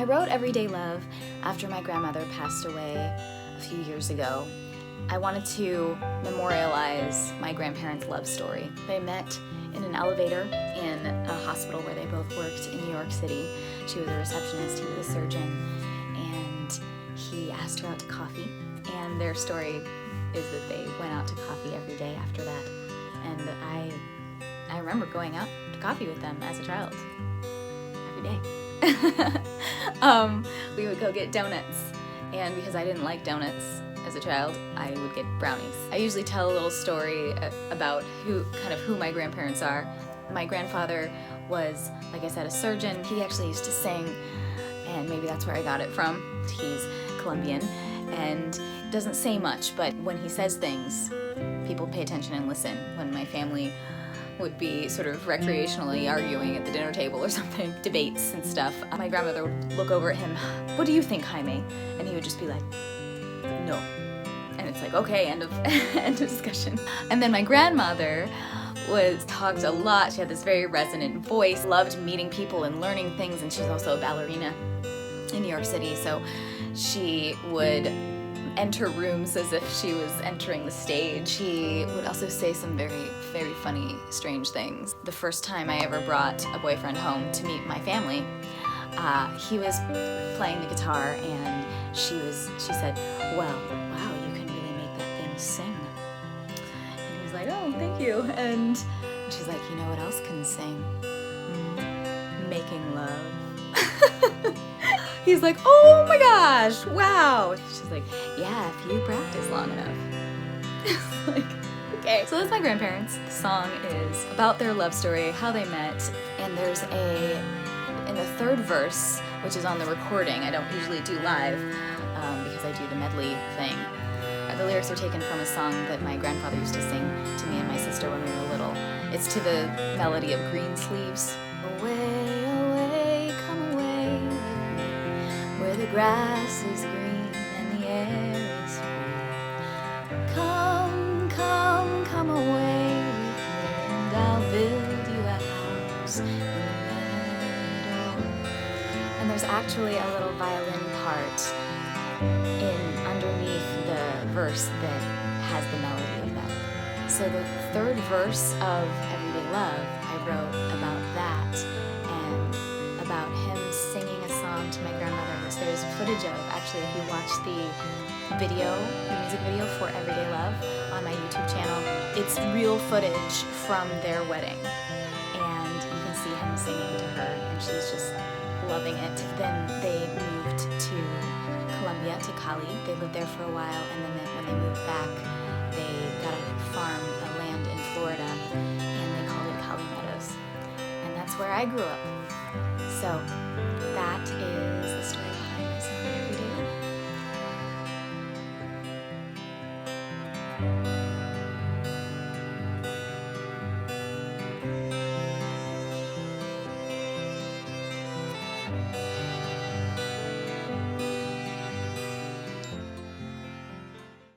I wrote Everyday Love after my grandmother passed away a few years ago. I wanted to memorialize my grandparents' love story. They met in an elevator in a hospital where they both worked in New York City. She was a receptionist, he was a surgeon, and he asked her out to coffee. And their story is that they went out to coffee every day after that. And I remember going out to coffee with them as a child, every day. We would go get donuts, and because I didn't like donuts as a child, I would get brownies. I usually tell a little story about who my grandparents are. My grandfather was, like I said, a surgeon. He actually used to sing, and maybe that's where I got it from. He's Colombian and doesn't say much, but when he says things, people pay attention and listen. When my family would be sort of recreationally arguing at the dinner table or something, debates and stuff, my grandmother would look over at him, "What do you think, Jaime?" And he would just be like, "No." And it's like, okay, end of discussion. And then my grandmother talked a lot. She had this very resonant voice, loved meeting people and learning things, and she's also a ballerina in New York City, so she would enter rooms as if she was entering the stage. She would also say some very, very funny, strange things. The first time I ever brought a boyfriend home to meet my family, he was playing the guitar, and she said, "Well, wow, you can really make that thing sing." And he was like, "Oh, thank you." And she's like, "You know what else can sing? Making love." He's like, "Oh my gosh, wow." She's like, "Yeah, if you practice long enough." It's like, okay. So that's my grandparents. The song is about their love story, how they met, and there's in the third verse, which is on the recording, I don't usually do live because I do the medley thing. The lyrics are taken from a song that my grandfather used to sing to me and my sister when we were little. It's to the melody of Green Sleeves. Away, away, come away with me, where the grass is green and the air is free. Come, come, come away with me, and I'll build you a house in the meadow. And there's actually a little violin part underneath the verse that has the melody of that. So the third verse of Everyday Love, I wrote about that and about him singing a song to my grandmother. So there's footage of, actually, if you watch the music video for Everyday Love on my YouTube channel, it's real footage from their wedding. And you can see him singing to her, and she's just loving it. Then they moved to Colombia, to Cali. They lived there for a while, and then when they moved back, they got a farm, a land in Florida, and they called it Cali Meadows. And that's where I grew up. So that